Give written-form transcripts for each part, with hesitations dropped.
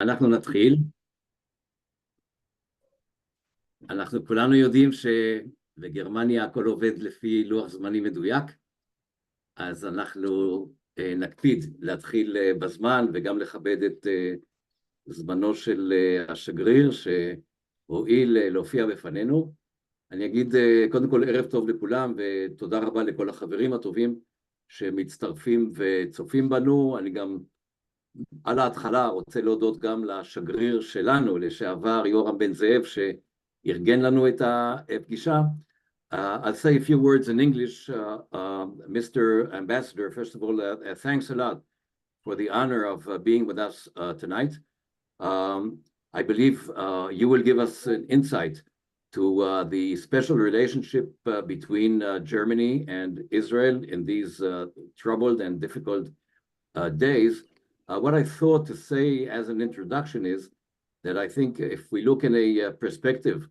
אנחנו נתחיל. אנחנו כולנו יודעים שבגרמניה הכל עובד לפי לוח זמנים מדויק, אז אנחנו נקפיד להתחיל בזמן וגם לכבד את זמנו של השגריר שהואיל להופיע בפנינו. אני אגיד קודם כל ערב טוב לכולם ותודה רבה לכל החברים הטובים שמצטרפים וצופים בנו. אני גם על ההתחלה רוצה להודות גם לשגריר שלנו, לשעבר יורם בן זאב, שארגן לנו את הפגישה. I'll say a few words in English. Mr. Ambassador, first of all, thanks a lot for the honor of being with us tonight. I believe you will give us an insight to the special relationship between Germany and Israel in these troubled and difficult days. What I thought to say as an introduction is that I think if we look in a perspective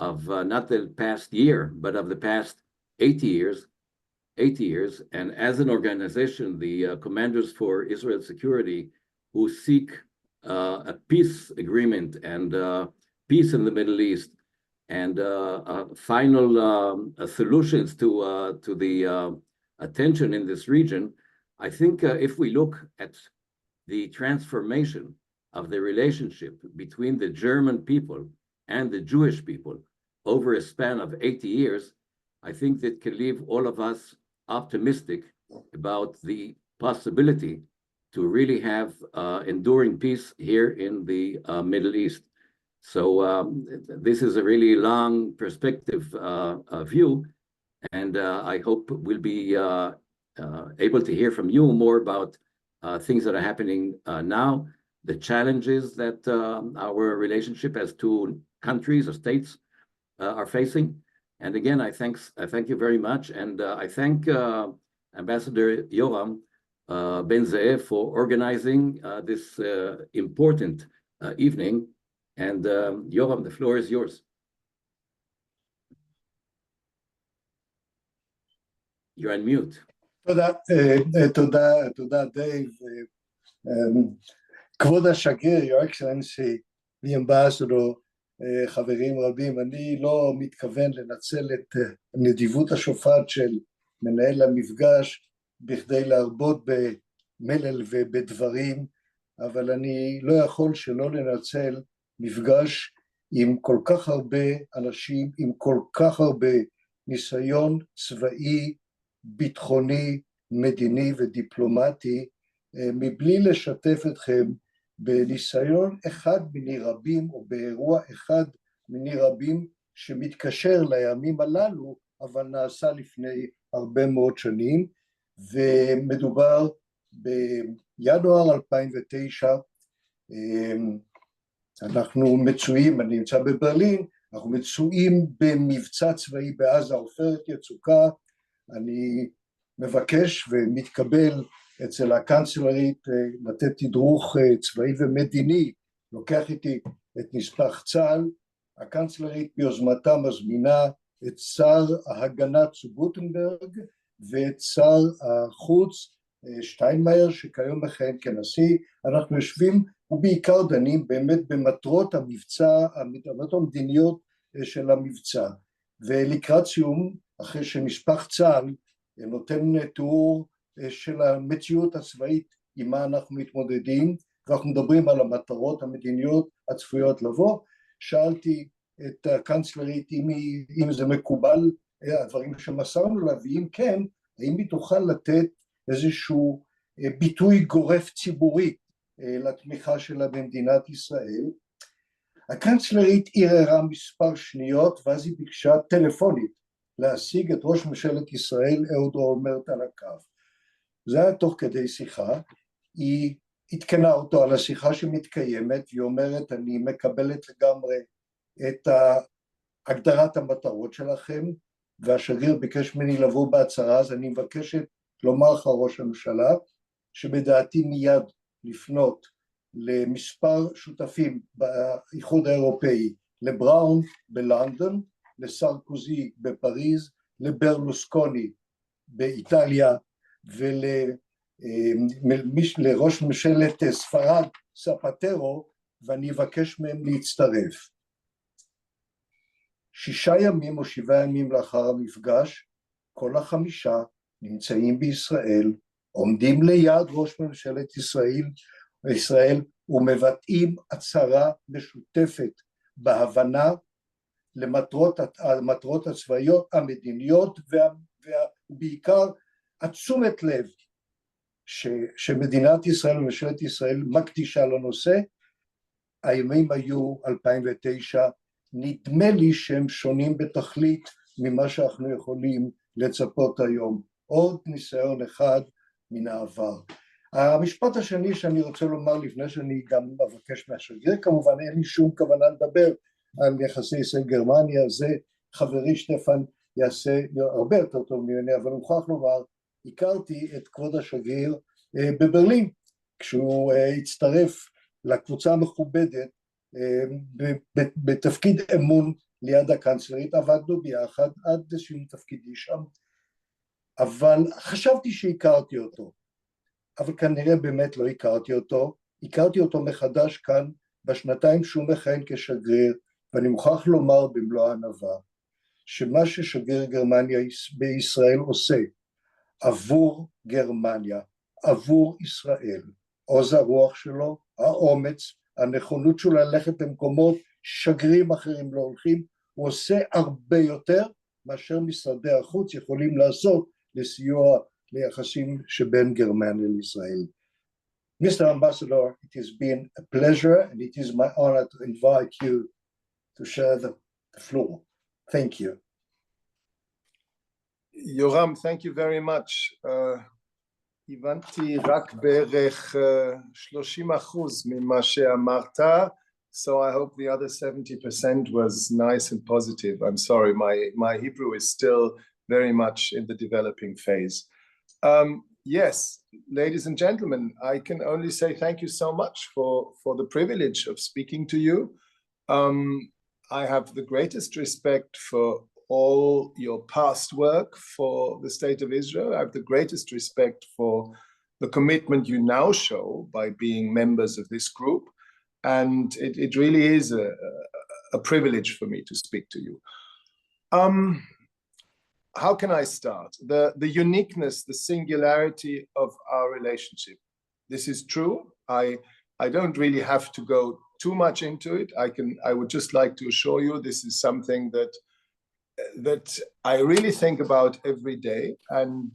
of not the past year, but of the past 80 years, and as an organization, the Commanders for Israel Security, who seek a peace agreement and peace in the Middle East, and final solutions to the attention in this region, I think if we look at the transformation of the relationship between the German people and the Jewish people over a span of 80 years, I think that can leave all of us optimistic about the possibility to really have enduring peace here in the Middle East. So this is a really long perspective view, and I hope we'll be able to hear from you more about things that are happening now, the challenges that our relationship as two countries or states are facing. And again, I thank you very much, and I thank Ambassador Yoram Ben Zeev for organizing this important evening. And Yoram, the floor is yours. You're on mute. תודה דייב. כבוד השגריר, Your Excellency, the Ambassador, חברים רבים, אני לא מתכוון לנצל את נדיבות השופט של מנהל המפגש בכדי להרבות במלל ובדברים, אבל אני לא יכול שלא לנצל מפגש עם כל כך הרבה אנשים, עם כל כך הרבה ניסיון צבאי, ביטחוני, מדיני ודיפלומטי, מבלי לשתף אתכם בניסיון אחד מיני רבים או באירוע אחד מיני רבים שמתקשר לימים הללו, אבל נעשה לפני הרבה מאוד שנים, ומדובר בינואר 2009, אנחנו מצויים, אני נמצא בברלין, אנחנו מצויים במבצע צבאי בעזה, עופרת יצוקה. אני מבקש ומתקבל אצל הקנצלרית לתת תדרוך צבאי ומדיני, לוקח איתי את נספח צה"ל. הקנצלרית ביוזמתה מזמינה את שר ההגנה צו-גוטנברג ואת שר החוץ שטיינמאייר שכיום מכהן כנשיא. אנחנו יושבים ובעיקר דנים באמת במטרות המבצע, המטרות המדיניות של המבצע, ולקראת סיום, אחרי שנספח צה"ל נותן תיאור של המציאות הצבאית עם מה אנחנו מתמודדים, ואנחנו מדברים על המטרות המדיניות הצפויות לבוא, שאלתי את הקנצלרית אם זה מקובל הדברים שמסרנו לה, ואם כן, האם היא תוכל לתת איזשהו ביטוי גורף ציבורי לתמיכה שלה במדינת ישראל. הקנצלרית ערערה מספר שניות, ואז היא ביקשה טלפונית להשיג את ראש ממשלת ישראל אהוד אולמרט על הקו. זה היה תוך כדי שיחה, היא התקנה אותו על השיחה שמתקיימת, והיא אומרת, אני מקבלת לגמרי את הגדרת המטרות שלכם, והשגריר ביקש ממני לבוא בהצהרה, אז אני מבקשת לומר לך ראש הממשלה, שבדעתי מיד לפנות למספר שותפים באיחוד האירופאי, לבראון בלונדון, לסרקוזי בפריז, לברלוסקוני באיטליה, ולראש ממשלת ספרד ספטרו, ואני אבקש מהם להצטרף. 6 ימים או 7 ימים לאחר המפגש, כל החמישה נמצאים בישראל, עומדים ליד ראש ממשלת ישראל ומבטאים הצהרה משותפת בהבנה למטרות הצבאיות, המדיניות ובעיקר התשומת לב שמדינת ישראל וממשלת ישראל מקדישה לנושא. הימים היו 2009, נדמה לי שהם שונים בתכלית ממה שאנחנו יכולים לצפות היום. עוד ניסיון אחד מן העבר. המשפט השני שאני רוצה לומר לפני שאני גם אבקש מהשגריר, כמובן אין לי שום כוונה לדבר על יחסי ישראל גרמניה, זה חברי שטפן יעשה הרבה יותר טוב ממני, אבל אני מוכרח לומר, הכרתי את כבוד השגריר בברלין, כשהוא הצטרף לקבוצה המכובדת בתפקיד אמון ליד הקנצלרית, עבדנו ביחד עד איזשהו תפקידי שם, אבל חשבתי שהכרתי אותו, אבל כנראה באמת לא הכרתי אותו מחדש כאן בשנתיים שהוא מכהן כשגריר, ואני מוכרח לומר במלוא הענווה, שמה ששגריר גרמניה בישראל עושה עבור גרמניה, עבור ישראל, עוז הרוח שלו, האומץ, הנכונות שלו ללכת למקומות שגרירים אחרים לא הולכים, הוא עושה הרבה יותר מאשר משרדי החוץ יכולים לעשות לסיוע ליחסים שבין גרמניה לישראל. Mr. Ambassador, it has been a pleasure and it is my honor to invite you to share the floor. Thank you. יורם, thank you very much. הבנתי רק בערך 30% ממה שאמרת, so I hope the other 70% was nice and positive. I'm sorry, my Hebrew is still very much in the developing phase. Yes, ladies and gentlemen, I can only say thank you so much for the privilege of speaking to you. I have the greatest respect for all your past work for the State of Israel. I have the greatest respect for the commitment you now show by being members of this group. And it really is a privilege for me to speak to you. How can I start? The uniqueness, the singularity of our relationship. This is true. I don't really have to go too much into it. I would just like to assure you this is something that I really think about every day, and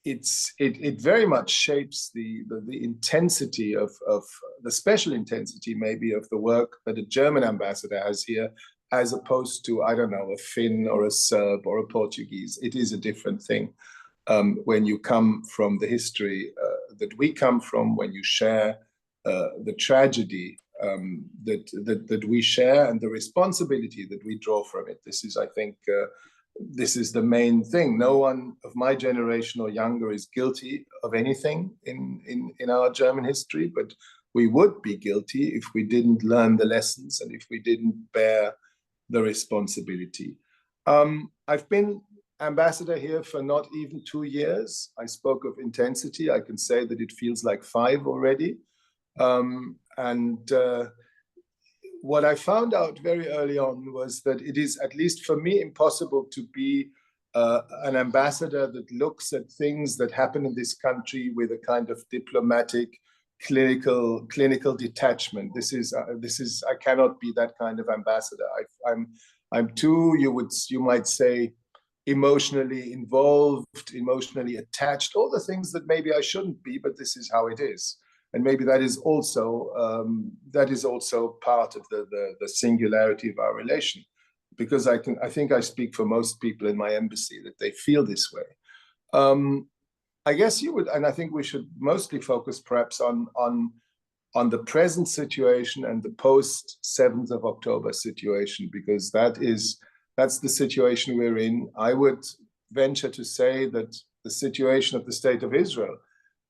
it very much shapes the intensity of the special intensity maybe of the work that a German ambassador has here, as opposed to, I don't know, a Finn or a Serb or a Portuguese. It is a different thing when you come from the history that we come from, when you share the tragedy that we share and the responsibility that we draw from it. This is, I think, this is the main thing. No one of my generation or younger is guilty of anything in our German history, but we would be guilty if we didn't learn the lessons and if we didn't bear the responsibility. I've been ambassador here for not even 2 years. I spoke of intensity. I can say that it feels like 5 already. What I found out very early on was that it is, at least for me, impossible to be an ambassador that looks at things that happen in this country with a kind of diplomatic, clinical detachment. This is I cannot be that kind of ambassador. I'm too, you might say, emotionally involved, emotionally attached, all the things that maybe I shouldn't be, but this is how it is. And maybe that is also part of the singularity of our relation, because I think I speak for most people in my embassy that they feel this way. I guess you would, and I think we should mostly focus perhaps on the present situation and the post 7th of October situation, because that's the situation we're in. I would venture to say that the situation of the State of Israel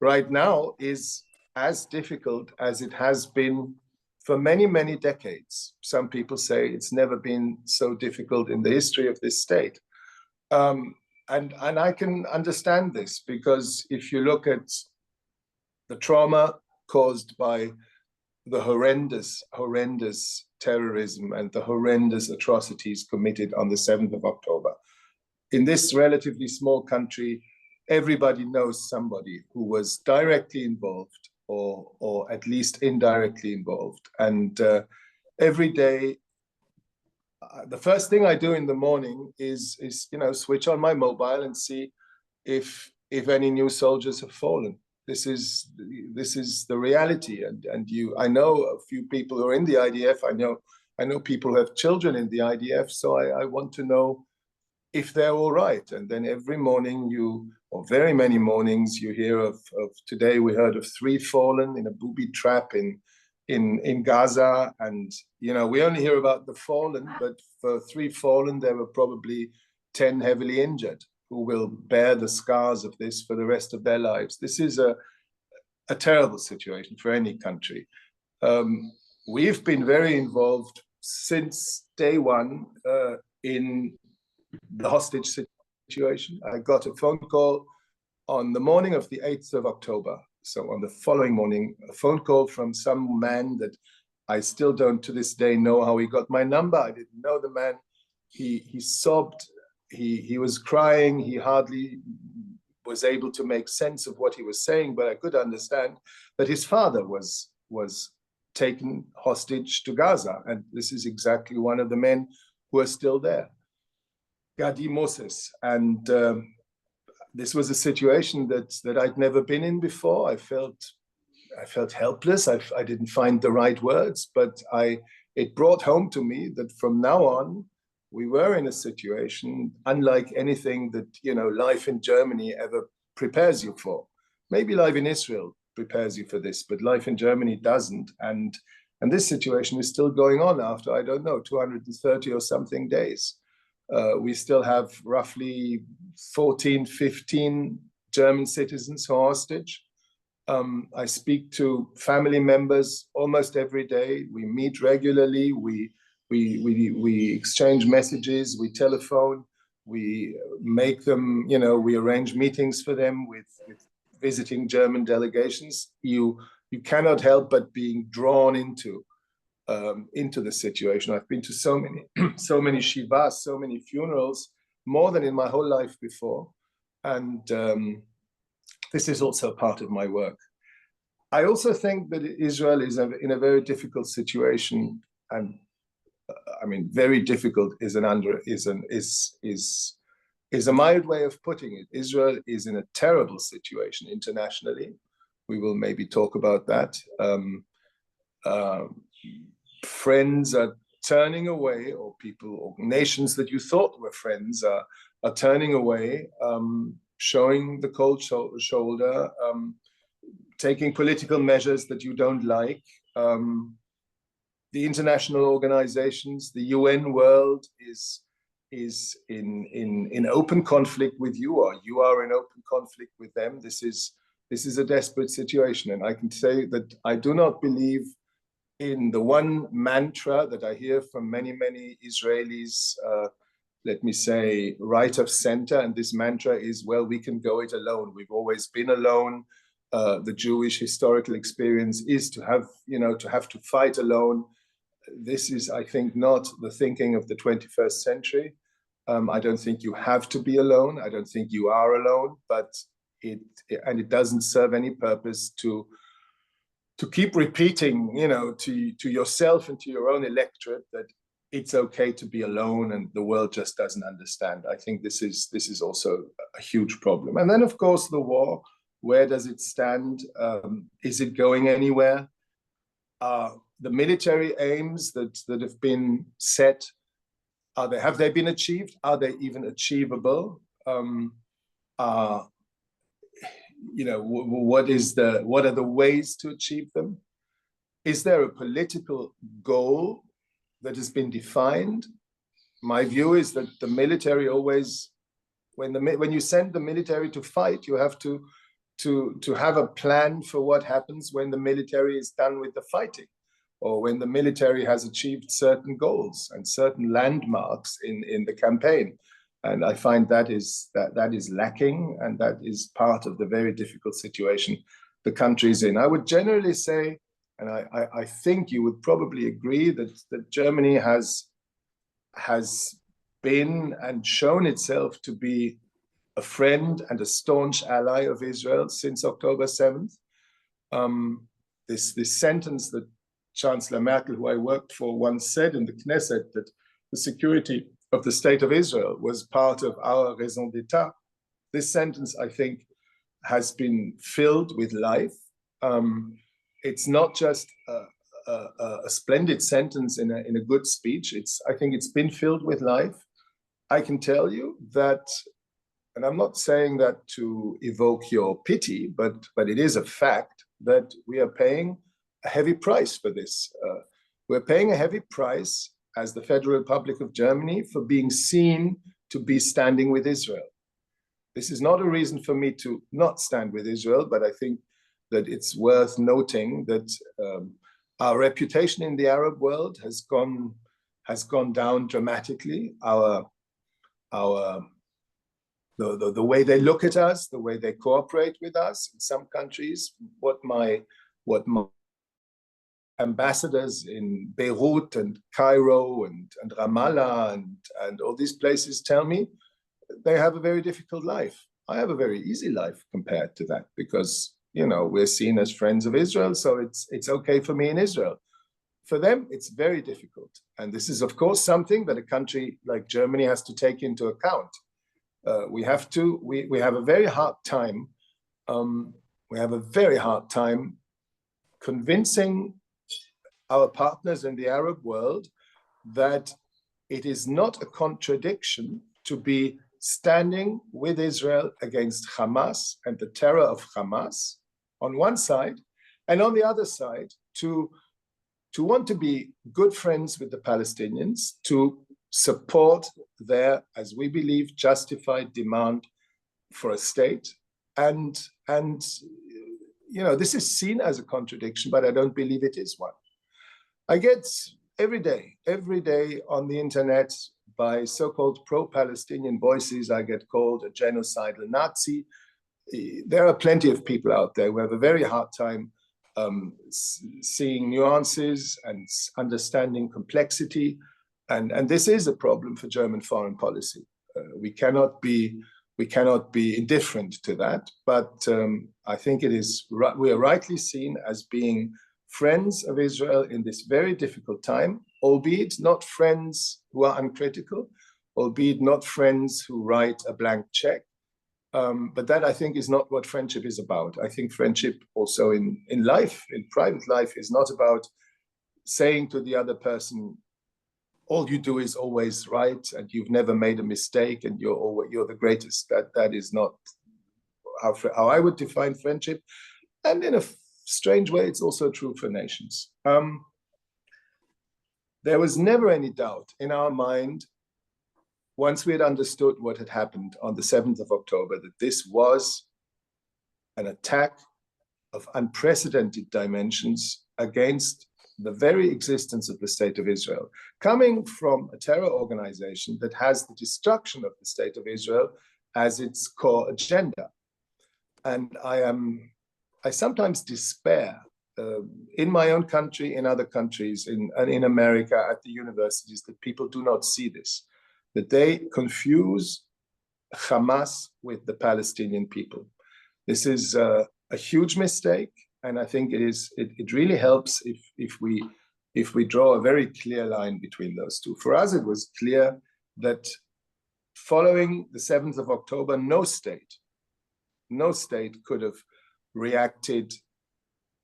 right now is as difficult as it has been for many, many decades. Some people say it's never been so difficult in the history of this state. And I can understand this, because if you look at the trauma, caused by the horrendous terrorism and the horrendous atrocities committed on the 7th of October. In this relatively small country, everybody knows somebody who was directly involved or at least indirectly involved. And every day, the first thing I do in the morning is switch on my mobile and see if any new soldiers have fallen. This is the reality, and I know a few people who are in the IDF. I know people who have children in the IDF, so I want to know if they're all right. And then every morning or very many mornings, you hear of today we heard of 3 fallen in a booby trap in Gaza, and we only hear about the fallen, but for 3 fallen, there were probably 10 heavily injured, who will bear the scars of this for the rest of their lives. This is a terrible situation for any country. We've been very involved since day one in the hostage situation. I got a phone call on the morning of the 8th of October. So on the following morning, a phone call from some man that I still don't to this day know how he got my number. I didn't know the man. He sobbed. He was crying. He hardly was able to make sense of what he was saying, but I could understand that his father was taken hostage to Gaza. And this is exactly one of the men who are still there, Gadi Moses. And this was a situation that I'd never been in before. I felt helpless. I didn't find the right words, but it brought home to me that from now on, we were in a situation unlike anything that life in Germany ever prepares you for. Maybe life in Israel prepares you for this, but life in Germany doesn't. And this situation is still going on after, I don't know, 230 or something days. We still have roughly 14, 15 German citizens who are hostage. I speak to family members almost every day. We meet regularly. We exchange messages, we telephone, we make them, we arrange meetings for them with visiting German delegations. You cannot help but being drawn into the situation. I've been to so many shivas, so many funerals, more than in my whole life before. And this is also part of my work. I also think that Israel is in a very difficult situation, and I mean, very difficult is a mild way of putting it. Israel is in a terrible situation internationally. We will maybe talk about that. Friends are turning away, or people or nations that you thought were friends are turning away, showing the cold shoulder, taking political measures that you don't like. The international organizations, the UN world is in open conflict with you, or you are in open conflict with them. This is a desperate situation, and I can say that I do not believe in the one mantra that I hear from many Israelis, let me say, right of center, and this mantra is, well, we can go it alone. We've always been alone. The Jewish historical experience is to have to fight alone. This is, I think, not the thinking of the 21st century. I don't think you have to be alone. I don't think you are alone, but it doesn't serve any purpose to keep repeating, to yourself and to your own electorate that it's okay to be alone and the world just doesn't understand. I think this is also a huge problem. And then, of course, the war. Where does it stand? Is it going anywhere? The military aims that have been set, have they been achieved? Are they even achievable? What are the ways to achieve them? Is there a political goal that has been defined? My view is that the military always, when you send the military to fight, you have to have a plan for what happens when the military is done with the fighting, or when the military has achieved certain goals and certain landmarks in the campaign. And I find that is lacking, and that is part of the very difficult situation the countries in. I would generally say, and I think you would probably agree, that Germany has been and shown itself to be a friend and a staunch ally of Israel since October 7th. This sentence that Chancellor Merkel, who I worked for, once said in the Knesset, that the security of the state of Israel was part of our raison d'etat. This sentence, I think, has been filled with life. It's not just a splendid sentence in a good speech. I think it's been filled with life. I can tell you that, and I'm not saying that to evoke your pity, but it is a fact that we are paying a heavy price for this. We're paying a heavy price as the Federal Republic of Germany for being seen to be standing with Israel. This is not a reason for me to not stand with Israel, but I think that it's worth noting that our reputation in the Arab world has gone down dramatically. The way they look at us, the way they cooperate with us in some countries, what my ambassadors in Beirut and Cairo and Ramallah and all these places tell me, they have a very difficult life. I have a very easy life compared to that because, you know, we're seen as friends of Israel, so it's okay for me in Israel. For them, it's very difficult. And this is, of course, something that a country like Germany has to take into account. We have a very hard time. We have a very hard time convincing our partners in the Arab world that it is not a contradiction to be standing with Israel against Hamas and the terror of Hamas on one side, and on the other side, to want to be good friends with the Palestinians, to support their, as we believe, justified demand for a state. And you know, this is seen as a contradiction, but I don't believe it is one. I get every day on the internet by so-called pro-Palestinian voices, I get called a genocidal Nazi. There are plenty of people out there who have a very hard time seeing nuances and understanding complexity. And this is a problem for German foreign policy. We cannot be indifferent to that, but I think we are rightly seen as being friends of Israel in this very difficult time, albeit not friends who are uncritical, albeit not friends who write a blank check. But that, I think, is not what friendship is about. I think friendship also in life, in private life, is not about saying to the other person, all you do is always right and you've never made a mistake and you're the greatest. That is not how I would define friendship. And in a strange way, it's also true for nations. There was never any doubt in our mind, once we had understood what had happened on the 7th of October, that this was an attack of unprecedented dimensions against the very existence of the state of Israel, coming from a terror organization that has the destruction of the state of Israel as its core agenda. And I sometimes despair in my own country, in other countries, in America, at the universities, that people do not see this, that they confuse Hamas with the Palestinian people. This is a huge mistake, and I think it really helps if we draw a very clear line between those two. For us, it was clear that following the 7th of October, no state could have reacted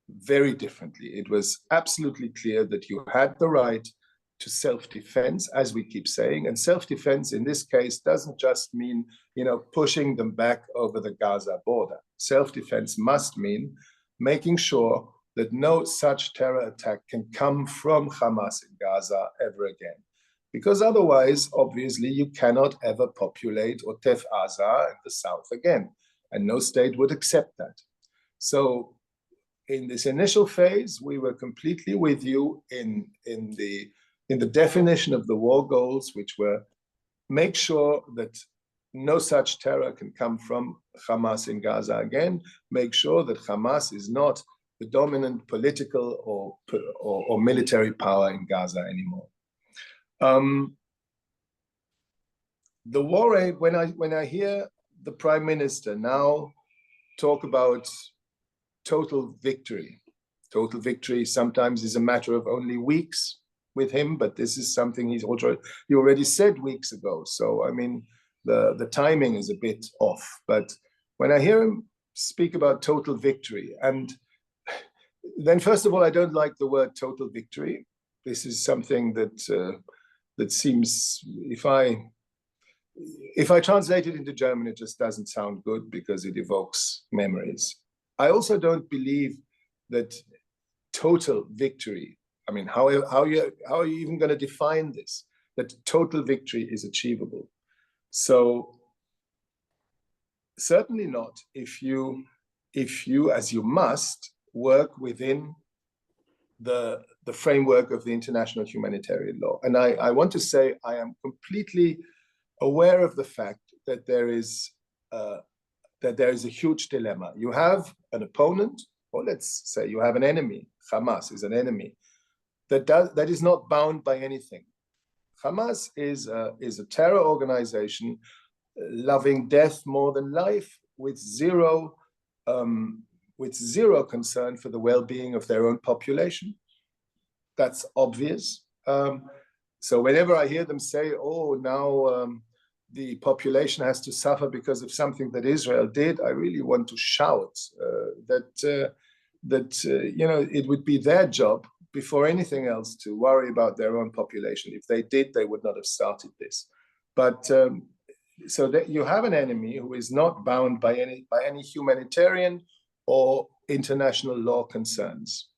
very differently. It was absolutely clear that you had the right to self-defense, as we keep saying, and self-defense in this case doesn't just mean, you know, pushing them back over the Gaza border. Self-defense must mean making sure that no such terror attack can come from Hamas in Gaza ever again. Because otherwise, obviously, you cannot ever populate Otef Aza in the south again, and no state would accept that. So in this initial phase, we were completely with you in the definition of the war goals, which were make sure that no such terror can come from Hamas in Gaza again. Make sure that Hamas is not the dominant political or military power in Gaza anymore. The war aid, when I hear the Prime Minister now talk about total victory sometimes is a matter of only weeks with him, but this is something he already said weeks ago. So I mean, the timing is a bit off. But when I hear him speak about total victory, and then first of all, I don't like the word total victory. This is something that that seems, if I translate it into German, it just doesn't sound good because it evokes memories. I also don't believe that total victory, I mean, how are you even going to define this? That total victory is achievable. So certainly not if you, as you must, work within the framework of the international humanitarian law. And I want to say I am completely aware of the fact that there is a huge dilemma. You have an opponent, or let's say you have an enemy. Hamas is an enemy that is not bound by anything. Hamas is a terror organization loving death more than life, with zero concern for the well-being of their own population. That's obvious. So whenever I hear them say, "Oh, now the population has to suffer because of something that Israel did," I really want to shout that you know, it would be their job before anything else to worry about their own population. If they did, they would not have started this. But so that you have an enemy who is not bound by any humanitarian or international law concerns.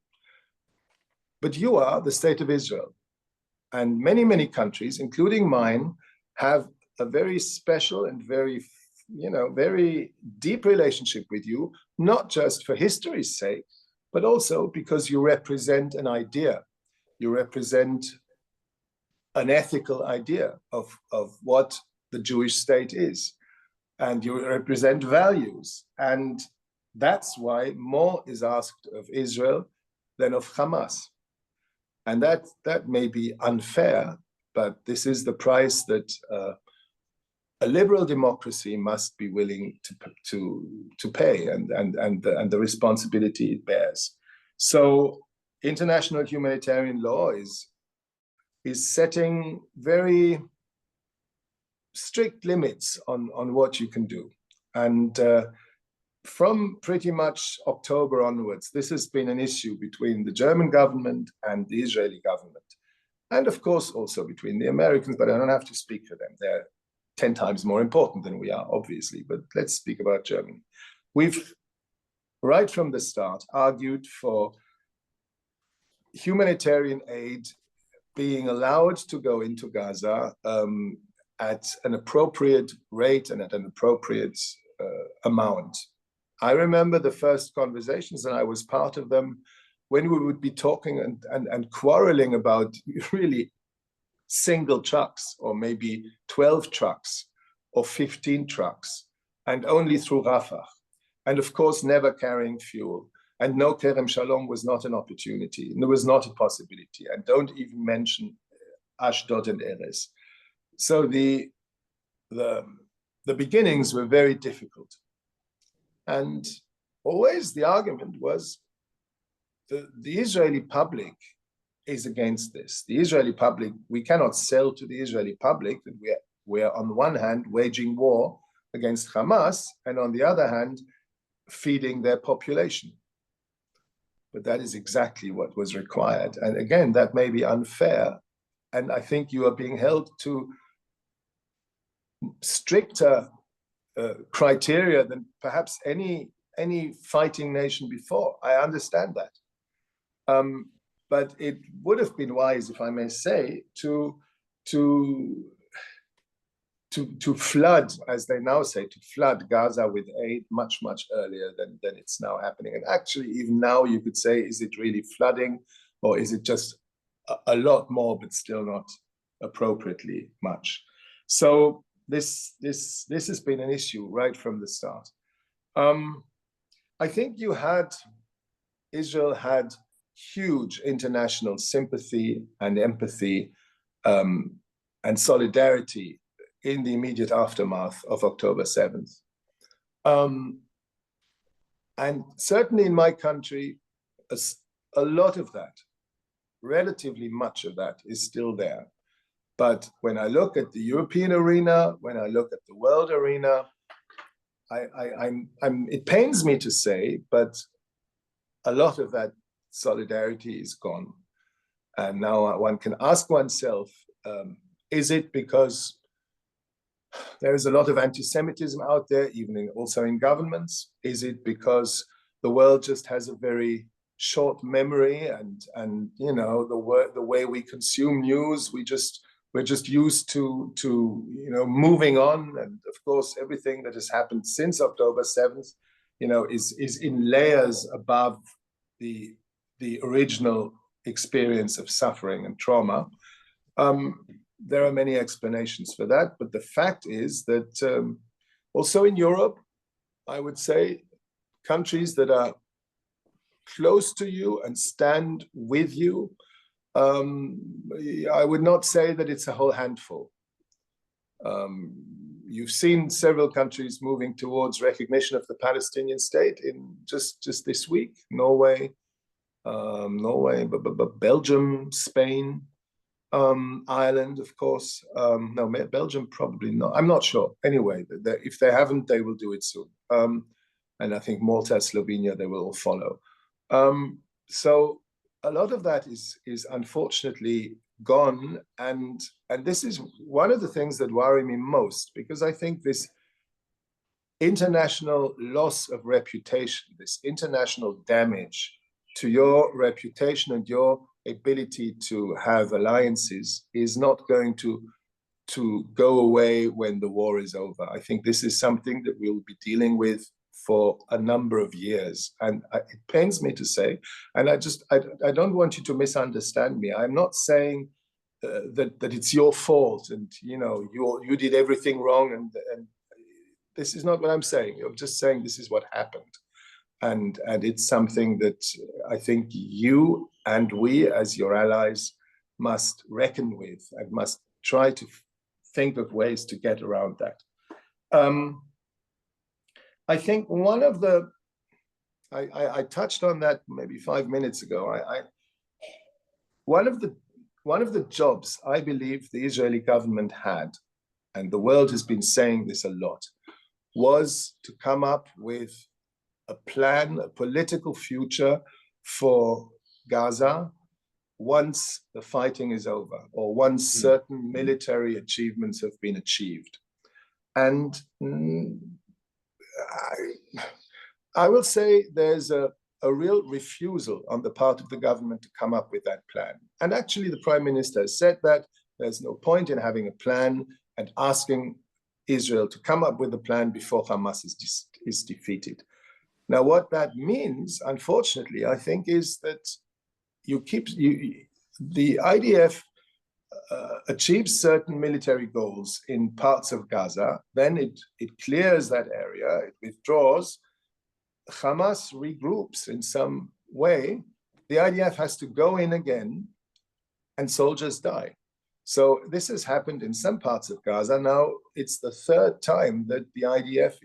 But you are the state of Israel, and many countries, including mine, have a very special and very deep relationship with you, not just for history's sake, but also because you represent an idea. You represent an ethical idea of what the Jewish state is, and you represent values. And that's why more is asked of Israel than of Hamas. And that may be unfair, but this is the price that a liberal democracy must be willing to pay, and the responsibility it bears. So international humanitarian law is setting very strict limits on what you can do. And from pretty much October onwards, this has been an issue between the German government and the Israeli government. And of course, also between the Americans, but I don't have to speak for them. They're 10 times more important than we are, obviously, but let's speak about Germany. We've, right from the start, argued for humanitarian aid being allowed to go into Gaza at an appropriate rate and at an appropriate amount. I remember the first conversations, and I was part of them, when we would be talking and quarreling about really single trucks, or maybe 12 trucks or 15 trucks, and only through Rafah. And of course, never carrying fuel. And no Kerem Shalom was not an opportunity, and there was not a possibility. And don't even mention Ashdod and Erez. So the beginnings were very difficult. And always the argument was the Israeli public is against this. The Israeli public, we cannot sell to the Israeli public that we're on one hand waging war against Hamas, and on the other hand, feeding their population. But that is exactly what was required. And again, that may be unfair. And I think you are being held to stricter criteria than perhaps any fighting nation before. I understand that. But it would have been wise, if I may say, to flood, as they now say, to flood Gaza with aid much earlier than it's now happening. And actually, even now, you could say, is it really flooding, or is it just a lot more, but still not appropriately much? So this has been an issue right from the start. I think Israel had huge international sympathy and empathy and solidarity in the immediate aftermath of October 7th. And certainly in my country, a lot of that, relatively much of that, is still there. But when I look at the European arena, when I look at the world arena, it pains me to say, but a lot of that solidarity is gone. And now one can ask oneself, is it because there is a lot of anti-Semitism out there, even also in governments? Is it because the world just has a very short memory, and you know, the way we consume news, we're just used to you know, moving on? And of course, everything that has happened since October 7th, you know, is in layers above the original experience of suffering and trauma. There are many explanations for that, but the fact is that also in Europe, I would say, countries that are close to you and stand with you, I would not say that it's a whole handful. You've seen several countries moving towards recognition of the Palestinian state in just this week. Norway, but Belgium, Spain, Ireland, of course. No, Belgium probably not. I'm not sure. Anyway, if they haven't, they will do it soon. And I think Malta, Slovenia, they will all follow. So a lot of that is unfortunately gone, and this is one of the things that worry me most, because I think this international loss of reputation, this international damage to your reputation and your ability to have alliances is not going to go away when the war is over. I think this is something that we'll be dealing with for a number of years. And it pains me to say, and I don't want you to misunderstand me. I'm not saying that it's your fault and you know, you did everything wrong, and this is not what I'm saying. I'm just saying this is what happened. And it's something that I think you and we as your allies must reckon with and must try to think of ways to get around that. I think one of the, I touched on that maybe 5 minutes ago. One of the jobs I believe the Israeli government had, and the world has been saying this a lot, was to come up with a plan, a political future for Gaza once the fighting is over, or once certain military achievements have been achieved. And I will say there's a real refusal on the part of the government to come up with that plan. And actually the Prime Minister has said that there's no point in having a plan and asking Israel to come up with a plan before Hamas is defeated. Now, what that means, unfortunately, I think, is that the IDF achieves certain military goals in parts of Gaza, then it clears that area, it withdraws, Hamas regroups in some way, the IDF has to go in again, and soldiers die. So this has happened in some parts of Gaza. Now it's the third time that the IDF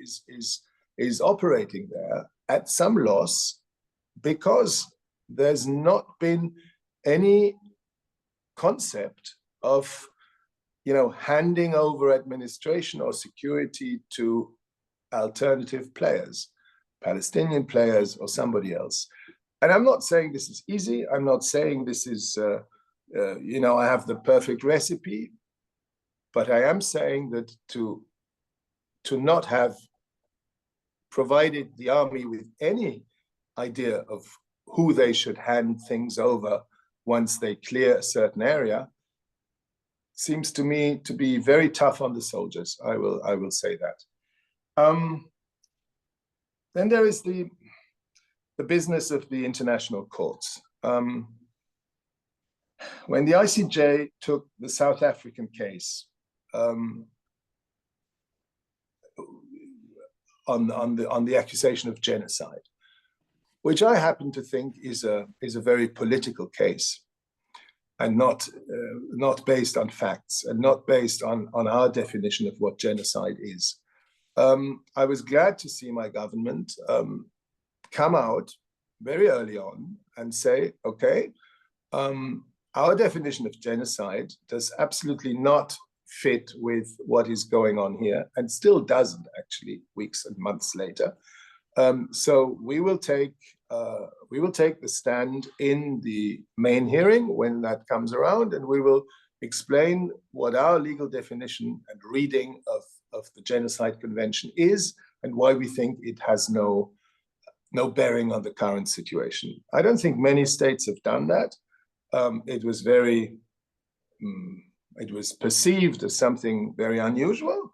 is operating there at some loss, because there's not been any concept of, you know, handing over administration or security to alternative players, Palestinian players or somebody else. And I'm not saying this is easy. I'm not saying this is, you know, I have the perfect recipe, but I am saying that to not have provided the army with any idea of who they should hand things over once they clear a certain area seems to me to be very tough on the soldiers. I will say that. Then there is the business of the international courts. When the ICJ took the South African case, on the accusation of genocide, which I happen to think is a very political case, and not based on facts, and not based on our definition of what genocide is. I was glad to see my government come out very early on and say, okay, our definition of genocide does absolutely not fit with what is going on here, and still doesn't actually, weeks and months later. So we will take the stand in the main hearing when that comes around, and we will explain what our legal definition and reading of the Genocide Convention is, and why we think it has no bearing on the current situation. I don't think many states have done that. It was perceived as something very unusual.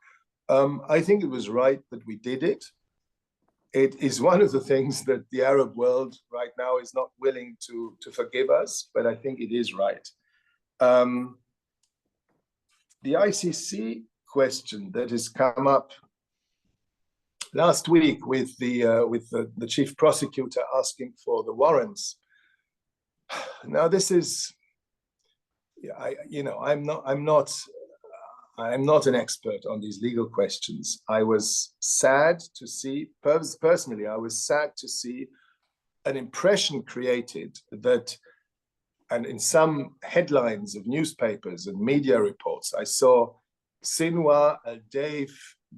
I think it was right that we did it. It is one of the things that the Arab world right now is not willing to forgive us, but I think it is right. The ICC question that has come up last week with the chief prosecutor asking for the warrants. Now this is, I'm not an expert on these legal questions. I was sad to see, personally, I was sad to see an impression created that, and in some headlines of newspapers and media reports, I saw Sinwar al-Deif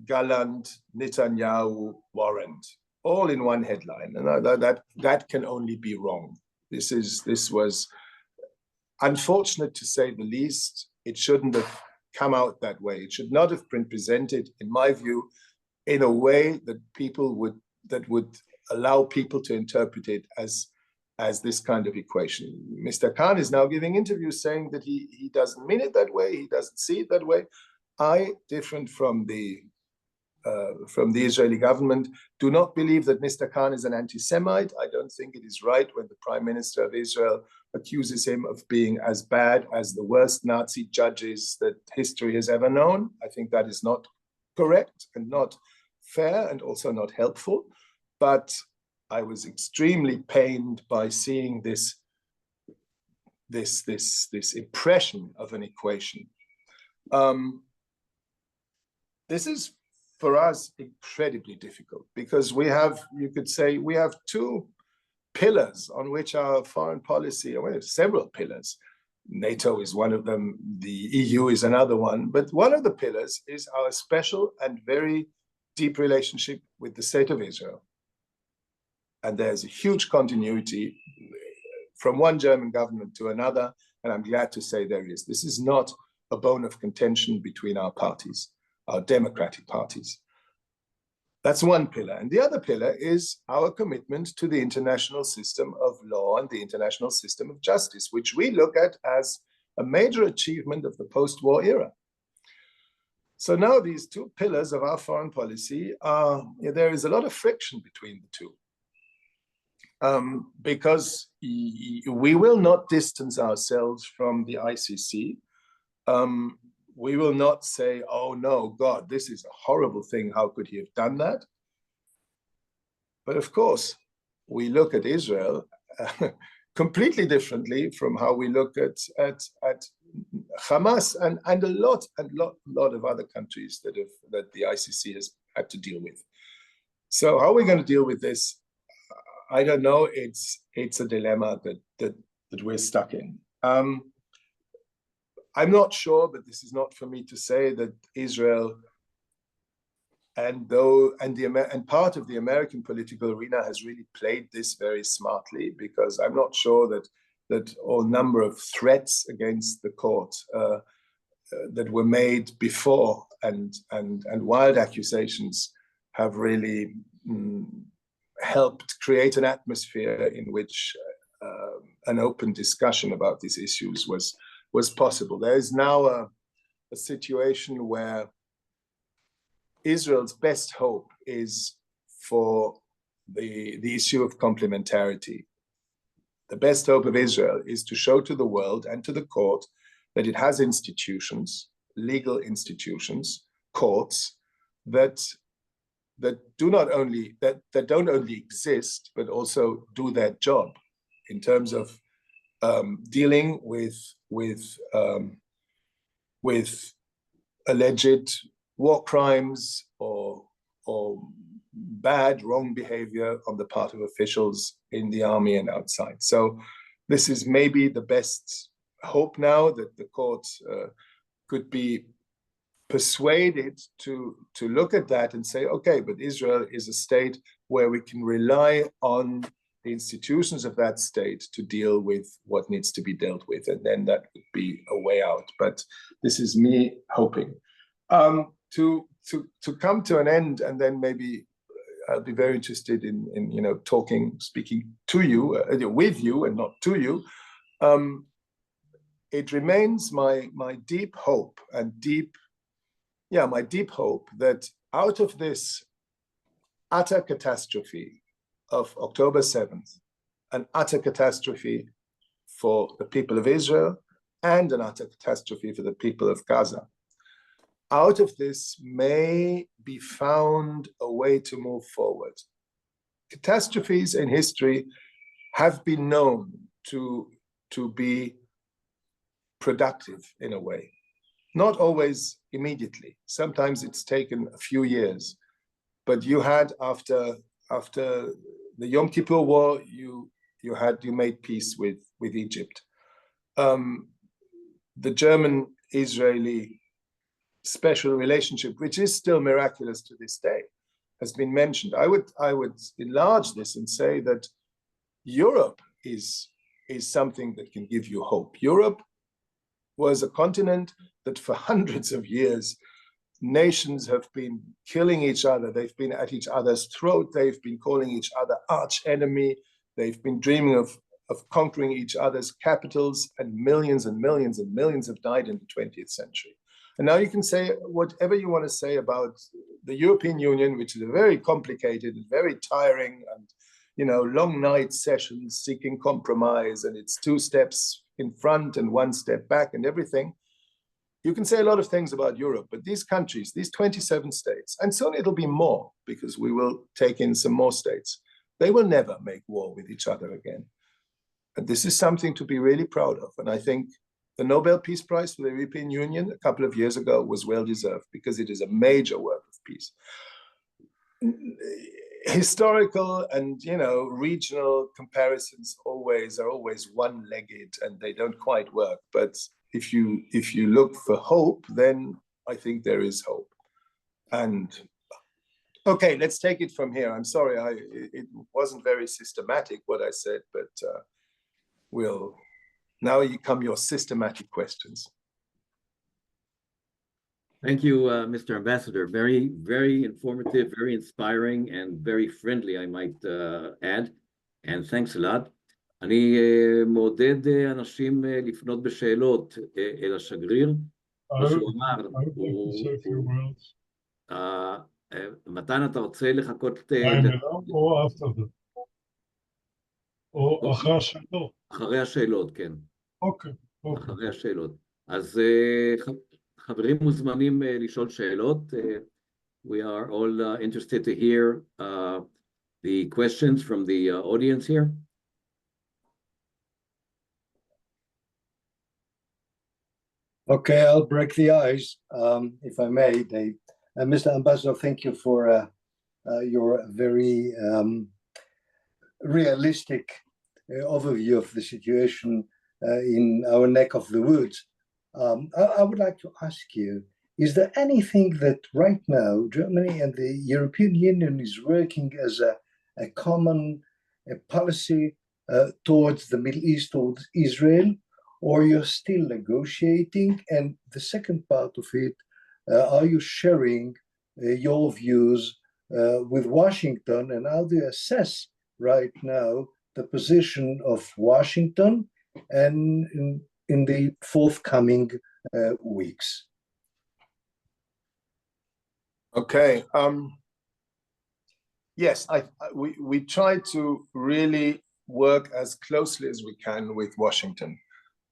Gallant Netanyahu warrant, all in one headline, and that can only be wrong. This was unfortunate, to say the least. It shouldn't have come out that way. It should not have been presented, in my view, in a way that would allow people to interpret it as this kind of equation. Mr. Khan is now giving interviews saying that he doesn't mean it that way, he doesn't see it that way. I, different from the Israeli government, do not believe that Mr. Khan is an anti-Semite. I don't think it is right when the Prime Minister of Israel accuses him of being as bad as the worst Nazi judges that history has ever known. I think that is not correct and not fair, and also not helpful. But I was extremely pained by seeing this impression of an equation. This is, for us, incredibly difficult, because we have, you could say, we have two pillars on which our foreign policy, or we have several pillars. NATO is one of them, the EU is another one, but one of the pillars is our special and very deep relationship with the State of Israel. And there's a huge continuity from one German government to another, and I'm glad to say there is. This is not a bone of contention between our parties, our democratic parties. That's one pillar. And the other pillar is our commitment to the international system of law and the international system of justice, which we look at as a major achievement of the post-war era. So now these two pillars of our foreign policy there is a lot of friction between the two. Because we will not distance ourselves from the ICC. We will not say, oh no, God, this is a horrible thing, how could he have done that? But of course, we look at Israel completely differently from how we look at Hamas and a lot of other countries that the ICC has had to deal with. So how are we going to deal with this? I don't know. It's a dilemma that we're stuck in. I'm not sure, but this is not for me to say, that Israel and part of the American political arena has really played this very smartly, because I'm not sure that all number of threats against the court that were made before and wild accusations have really helped create an atmosphere in which an open discussion about these issues was possible. There is now a situation where Israel's best hope is for the issue of complementarity. The best hope of Israel is to show to the world and to the court that it has institutions, legal institutions, courts, that that don't only exist, but also do their job in terms of dealing with alleged war crimes or bad, wrong behavior on the part of officials in the army and outside. So this is maybe the best hope now that the court could be persuaded to look at that and say, okay, but Israel is a state where we can rely on the institutions of that state to deal with what needs to be dealt with, and then that would be a way out. But this is me hoping. To come to an end, and then maybe I'll be very interested in speaking to you, with you, and not to you. It remains my deep hope that out of this utter catastrophe of October 7th, an utter catastrophe for the people of Israel and an utter catastrophe for the people of Gaza, out of this may be found a way to move forward. Catastrophes in history have been known to be productive in a way. Not always immediately. Sometimes it's taken a few years. But you had after the Yom Kippur War, you made peace with Egypt. The German-Israeli special relationship, which is still miraculous to this day, has been mentioned. I would enlarge this and say that Europe is something that can give you hope. Europe was a continent that for hundreds of years, nations have been killing each other. They've been at each other's throat. They've been calling each other arch enemy. They've been dreaming of conquering each other's capitals, and millions and millions and millions have died in the 20th century. And now you can say whatever you want to say about the European Union, which is a very complicated and very tiring and, long night sessions seeking compromise, and it's 2 steps in front and 1 step back and everything. You can say a lot of things about Europe, but these countries, these 27 states, and soon it'll be more because we will take in some more states, they will never make war with each other again. And this is something to be really proud of. And I think the Nobel Peace Prize for the European Union a couple of years ago was well deserved because it is a major work of peace. Historical and regional comparisons are always one-legged and they don't quite work. But if you look for hope, then I think there is hope. And okay, let's take it from here. I'm sorry, it wasn't very systematic what I said, but now come your systematic questions. Thank you, Mr. Ambassador. Very, very informative, very inspiring, and very friendly, I might add. And thanks a lot. אני מעודד אנשים לפנות בשאלות אל השגריר. מה שהוא אמר, מתן, אתה רוצה לחכות... או after that. או אחרי השאלות. אחרי השאלות, כן. אוקיי. אחרי השאלות. אז חברים מוזמנים לשאול שאלות. We are all interested to hear the questions from the audience here. Okay, I'll break the ice, if I may, Dave. Mr. Ambassador, thank you for your very realistic overview of the situation in our neck of the woods. I would like to ask you, is there anything that right now Germany and the European Union is working as a common policy towards the Middle East, towards Israel, or you're still negotiating? And the second part of it, are you sharing your views with Washington, and how do you assess right now the position of Washington and in the forthcoming weeks? Okay. Yes, we try to really work as closely as we can with Washington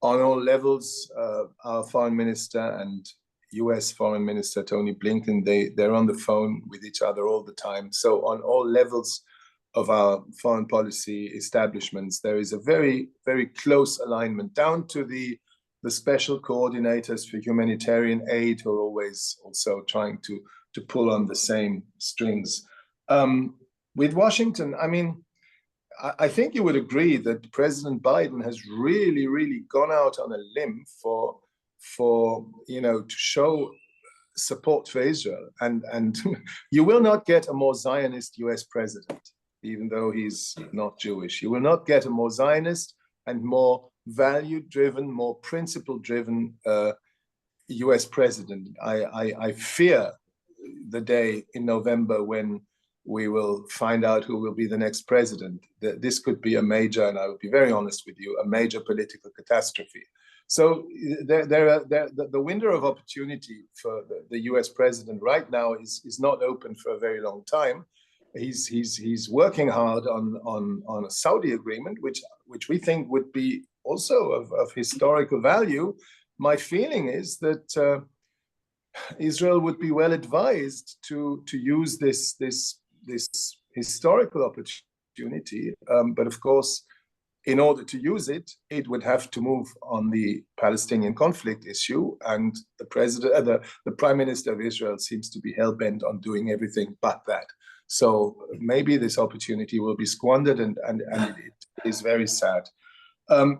on all levels. Our foreign minister and US Foreign Minister Tony Blinken, they're on the phone with each other all the time. So on all levels of our foreign policy establishments, there is a very, very close alignment, down to the special coordinators for humanitarian aid, who are always also trying to pull on the same strings. With Washington, I mean, I think you would agree that President Biden has really, really gone out on a limb for to show support for Israel. And you will not get a more Zionist US president, even though he's not Jewish. You will not get a more Zionist and more value-driven, more principle-driven US president. I fear the day in November when we will find out who will be the next president. This could be a major, and I will be very honest with you, a major political catastrophe. So the window of opportunity for the US president right now is not open for a very long time. He's working hard on a Saudi agreement, which we think would be also of historical value. My feeling is that Israel would be well advised to use this historical opportunity, but of course, in order to use it, it would have to move on the Palestinian conflict issue, and the Prime Minister of Israel seems to be hell-bent on doing everything but that. So maybe this opportunity will be squandered, and it is very sad.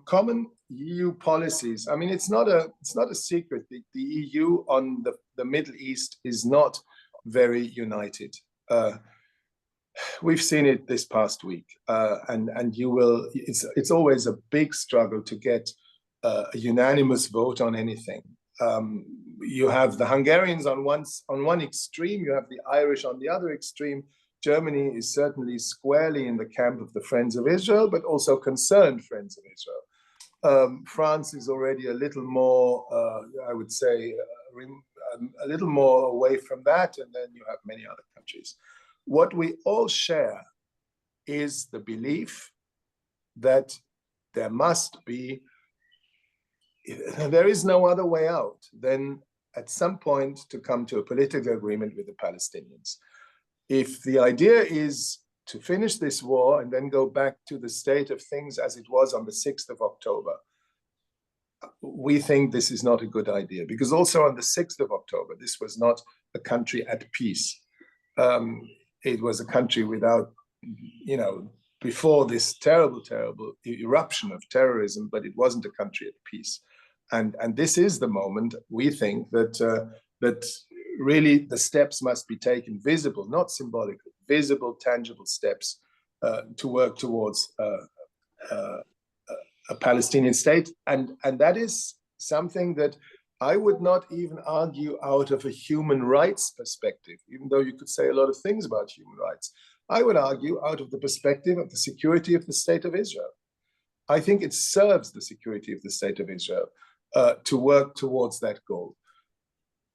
Common EU policies. I mean, it's not a secret. The EU on the Middle East is not very united. We've seen it this past week, and you will. It's always a big struggle to get a unanimous vote on anything. You have the Hungarians on one extreme, you have the Irish on the other extreme. Germany is certainly squarely in the camp of the Friends of Israel, but also concerned Friends of Israel. France is already a little more, I would say, a little more away from that, and then you have many other countries. What we all share is the belief that there is no other way out than at some point to come to a political agreement with the Palestinians. If the idea is to finish this war and then go back to the state of things as it was on the 6th of October, we think this is not a good idea, because also on the 6th of October, this was not a country at peace. It was a country without, before this terrible, terrible eruption of terrorism, but it wasn't a country at peace. And this is the moment, we think, that really the steps must be taken, visible, not symbolically, visible, tangible steps to work towards a Palestinian state. And that is something that I would not even argue out of a human rights perspective, even though you could say a lot of things about human rights. I would argue out of the perspective of the security of the state of Israel. I think it serves the security of the state of Israel to work towards that goal.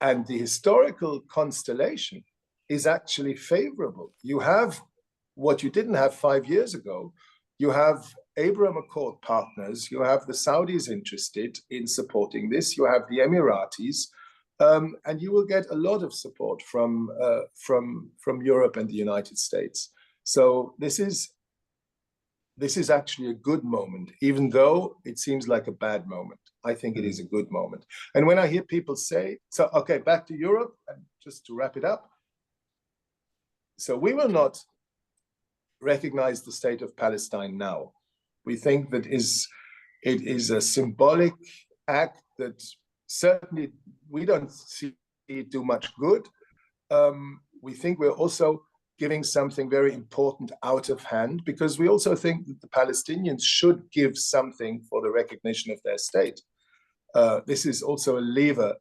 And the historical constellation is actually favorable. You have what you didn't have 5 years ago. You have Abraham Accord partners, you have the Saudis interested in supporting this, you have the Emiratis, and you will get a lot of support from Europe and the United States. So this is actually a good moment, even though it seems like a bad moment. I think it is a good moment. And when I hear people say, so, okay, back to Europe, and just to wrap it up. So we will not recognize the state of Palestine now. We think that it is a symbolic act that certainly we don't see it do much good. We think we're also giving something very important out of hand, because we also think that the Palestinians should give something for the recognition of their state. This is also a lever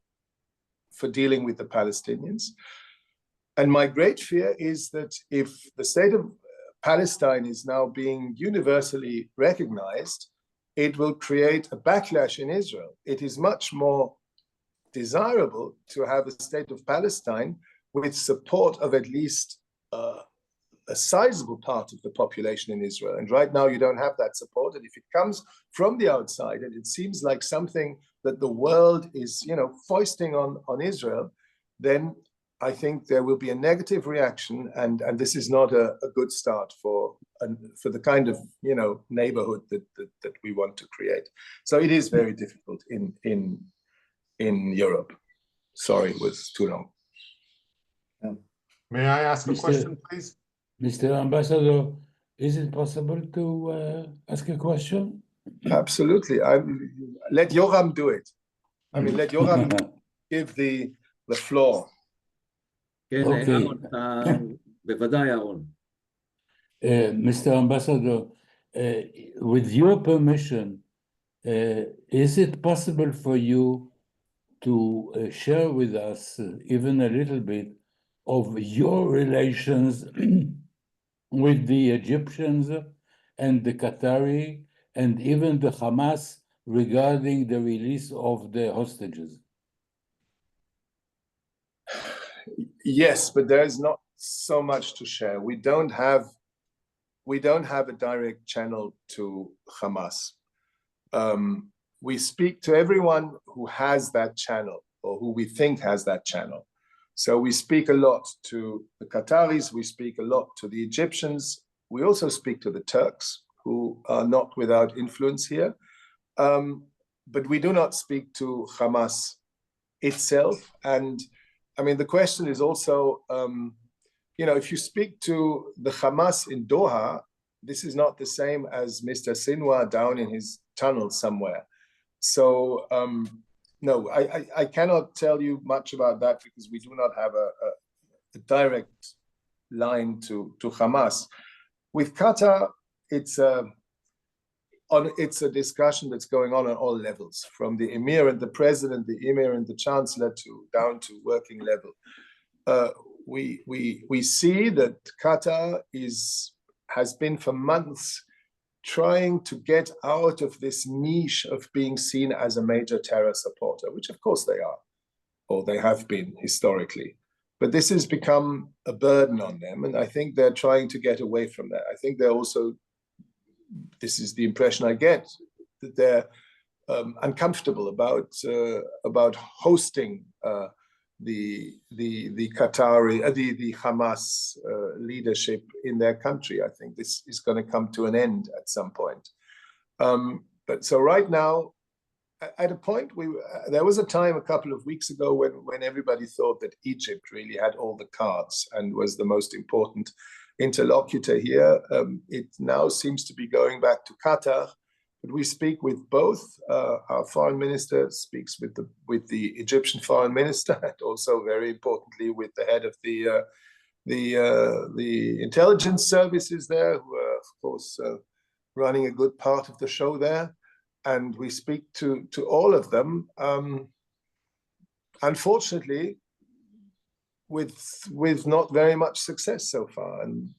for dealing with the Palestinians. And my great fear is that if the state of Palestine is now being universally recognized, it will create a backlash in Israel. It is much more desirable to have a state of Palestine with support of at least a sizable part of the population in Israel. And right now you don't have that support. And if it comes from the outside and it seems like something that the world is, foisting on Israel, then I think there will be a negative reaction, and this is not a good start for the kind of neighborhood that we want to create. So it is very difficult in Europe. Sorry, it was too long. May I ask a question, please? Mr. Ambassador, is it possible to ask a question? Absolutely. Let Yoram do it. I mean, let Yoram give the floor. כן, אוקיי. אהרון, בוודאי אהרון. Mr. Ambassador, with your permission, is it possible for you to share with us even a little bit of your relations with the Egyptians and the Qatari and even the Hamas regarding the release of the hostages? Yes, but there is not so much to share. We don't have a direct channel to Hamas. We speak to everyone who has that channel or who we think has that channel. So we speak a lot to the Qataris, we speak a lot to the Egyptians. We also speak to the Turks, who are not without influence here. But we do not speak to Hamas itself. And I mean, the question is also, if you speak to the Hamas in Doha, this is not the same as Mr. Sinwar down in his tunnel somewhere. So, no, I cannot tell you much about that because we do not have a direct line to Hamas. With Qatar, it's a discussion that's going on all levels, from the emir and the president, the emir and the chancellor, down to working level. We see that Qatar has been for months trying to get out of this niche of being seen as a major terror supporter, which of course they are, or they have been historically. But this has become a burden on them, and I think they're trying to get away from that. I think they're also, this is the impression I get, that they're uncomfortable about hosting the Qatari, the Hamas leadership in their country. I think this is going to come to an end at some point. But so right now, at a point, there was a time a couple of weeks ago when everybody thought that Egypt really had all the cards and was the most important interlocutor here. It now seems to be going back to Qatar, but we speak with both. Our foreign minister speaks with the Egyptian foreign minister, and also very importantly with the head of the intelligence services there, who are of course running a good part of the show there. And we speak to all of them. Unfortunately, with not very much success so far. And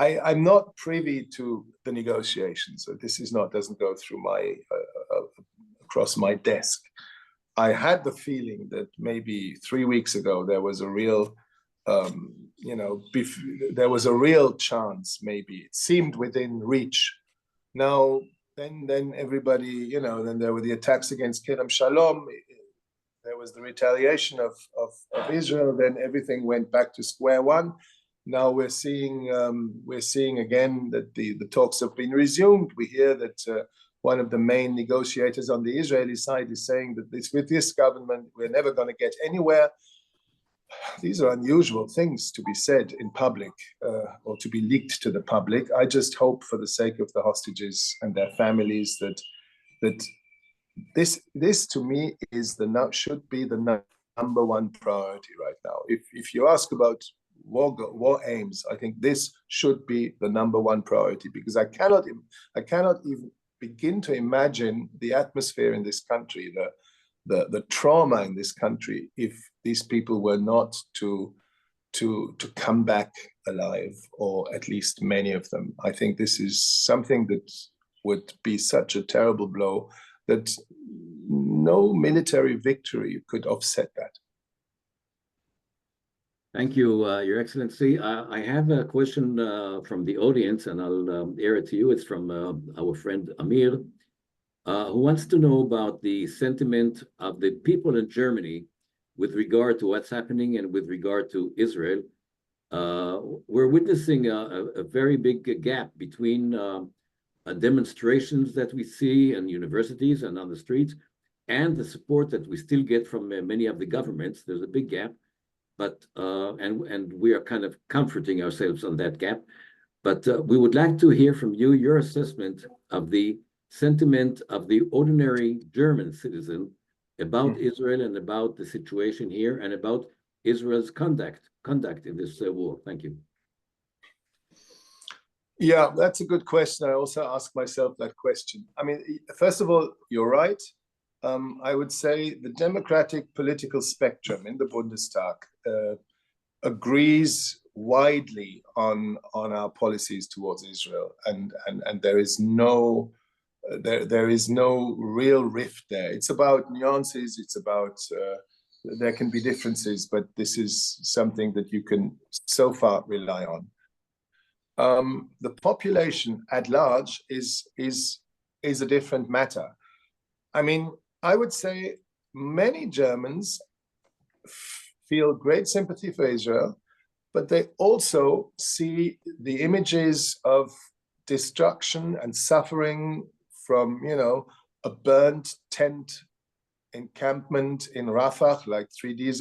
I'm not privy to the negotiations, so this doesn't go through across my desk. I had the feeling that maybe 3 weeks ago there was a real there was a real chance. Maybe it seemed within reach. Now then everybody, then there were the attacks against Kerem Shalom. There was the retaliation of Israel. Then everything went back to square one. Now we're seeing again that the talks have been resumed. We hear that one of the main negotiators on the Israeli side is saying that with this government, we're never going to get anywhere. These are unusual things to be said in public or to be leaked to the public. I just hope, for the sake of the hostages and their families, that this to me should be the number one priority right now. If you ask about war aims, I think this should be the number one priority, because I cannot even begin to imagine the atmosphere in this country, the trauma in this country, if these people were not to come back alive, or at least many of them. I think this is something that would be such a terrible blow that no military victory could offset that. Thank you, Your Excellency. I have a question from the audience, and I'll air it to you. It's from our friend Amir. who wants to know about the sentiment of the people in Germany with regard to what's happening and with regard to Israel. We're witnessing a very big gap between demonstrations that we see in universities and on the streets and the support that we still get from many of the governments. There's a big gap, but and we are kind of comforting ourselves on that gap. But we would like to hear from you your assessment of the sentiment of the ordinary German citizen about Israel and about the situation here and about Israel's conduct in this war. Thank you. Yeah, that's a good question. I also ask myself that question. I mean, first of all, you're right. I would say the democratic political spectrum in the Bundestag agrees widely on our policies towards Israel, and there is no real rift there. It's about nuances. It's about there can be differences, but this is something that you can so far rely on. The population at large is a different matter. I mean, I would say many Germans feel great sympathy for Israel, but they also see the images of destruction and suffering from, you know, a burnt tent encampment in Rafah like 3 days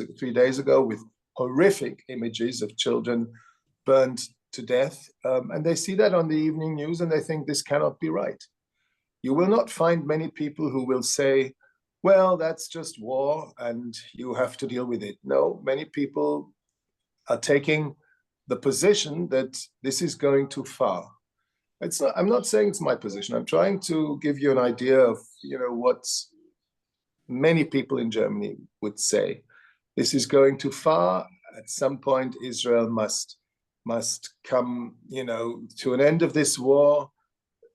ago, with horrific images of children burned to death. And they see that on the evening news and they think this cannot be right. You will not find many people who will say, well, that's just war and you have to deal with it. No, many people are taking the position that this is going too far. It's not, I'm not saying it's my position. I'm trying to give you an idea of, you know, what many people in Germany would say. This is going too far. At some point, Israel must come, you know, to an end of this war.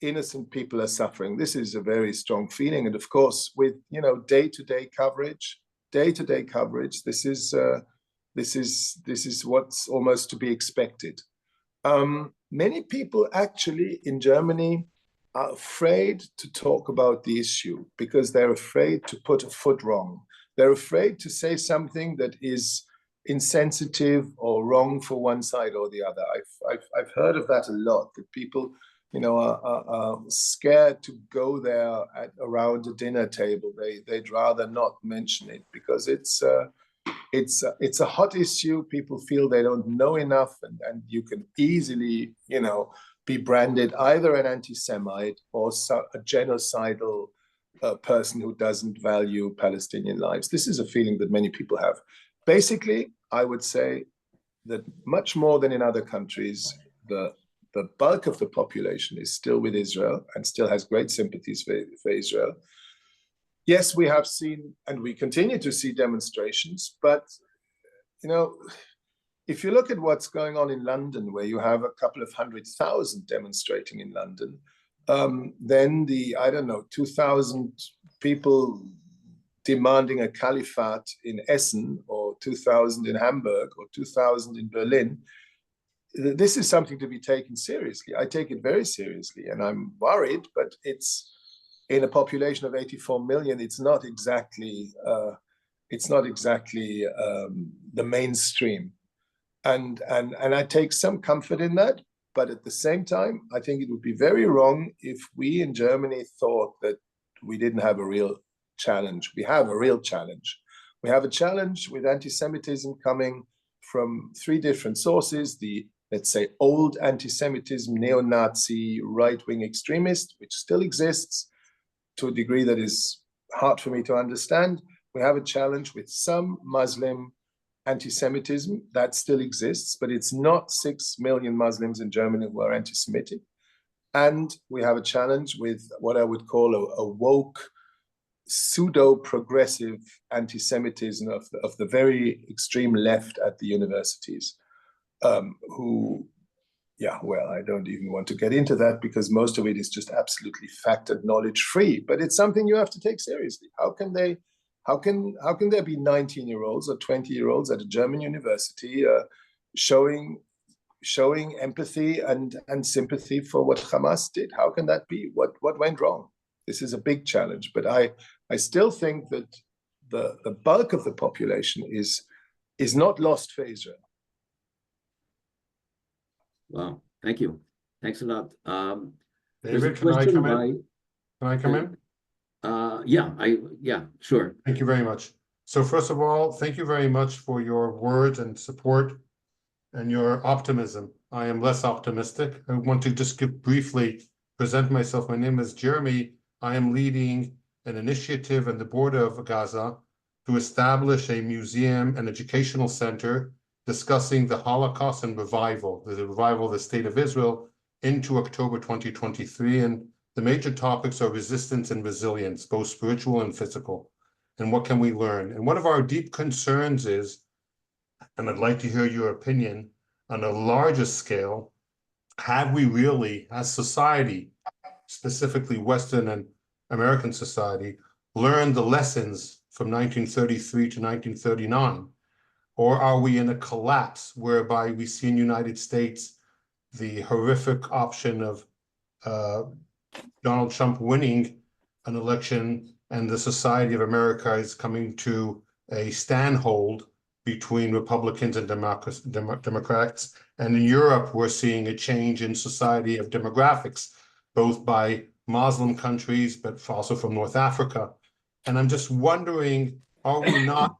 Innocent people are suffering. This is a very strong feeling. And of course, with, you know, day-to-day coverage, this is what's almost to be expected. Many people actually in Germany are afraid to talk about the issue because they're afraid to put a foot wrong. They're afraid to say something that is insensitive or wrong for one side or the other. I've heard of that a lot, that people, you know, are scared to go there around a dinner table. They'd rather not mention it because it's a hot issue. People feel they don't know enough, and you can easily, you know, be branded either an anti-Semite or a genocidal person who doesn't value Palestinian lives. This is a feeling that many people have. Basically, I would say that much more than in other countries, the bulk of the population is still with Israel and still has great sympathies for Israel. Yes, we have seen and we continue to see demonstrations, but, you know, if you look at what's going on in London, where you have a couple of 100,000 demonstrating in London, then the, I don't know, 2,000 people demanding a caliphate in Essen, or 2,000 in Hamburg, or 2,000 in Berlin, this is something to be taken seriously. I take it very seriously, and I'm worried, but it's, in a population of 84 million, it's not exactly the mainstream. And I take some comfort in that, but at the same time, I think it would be very wrong if we in Germany thought that we didn't have a real challenge. We have a real challenge. We have a challenge with anti-Semitism coming from 3 different sources: the, let's say, old anti-Semitism, neo-Nazi, right-wing extremist, which still exists to a degree that is hard for me to understand. We have a challenge with some Muslim anti-Semitism that still exists, but it's not 6 million Muslims in Germany who are anti-Semitic. And we have a challenge with what I would call a woke, pseudo-progressive anti-Semitism of the very extreme left at the universities, who, yeah, well, I don't even want to get into that because most of it is just absolutely fact and knowledge free, but it's something you have to take seriously. How can there be 19-year-olds or 20-year-olds at a German university showing empathy and sympathy for what Hamas did? How can that be? What went wrong? This is a big challenge, but I still think that the bulk of the population is not lost for Israel. Wow, thank you. Thanks a lot. David, can I come in? Can I come in? Yeah, sure. Thank you very much. So first of all, thank you very much for your words and support and your optimism. I am less optimistic. I want to just briefly present myself. My name is Jeremy. I am leading an initiative in the border of Gaza to establish a museum and educational center discussing the Holocaust and revival, the revival of the State of Israel into October 2023. And the major topics are resistance and resilience, both spiritual and physical. And what can we learn? And one of our deep concerns is, and I'd like to hear your opinion, on a larger scale, have we really, as society, specifically Western and American society, learned the lessons from 1933 to 1939? Or are we in a collapse whereby we see in the United States the horrific option of Donald Trump winning an election and the society of America is coming to a standhold between Republicans and Democrats? And in Europe, we're seeing a change in society of demographics, both by Muslim countries, but also from North Africa. And I'm just wondering, are we not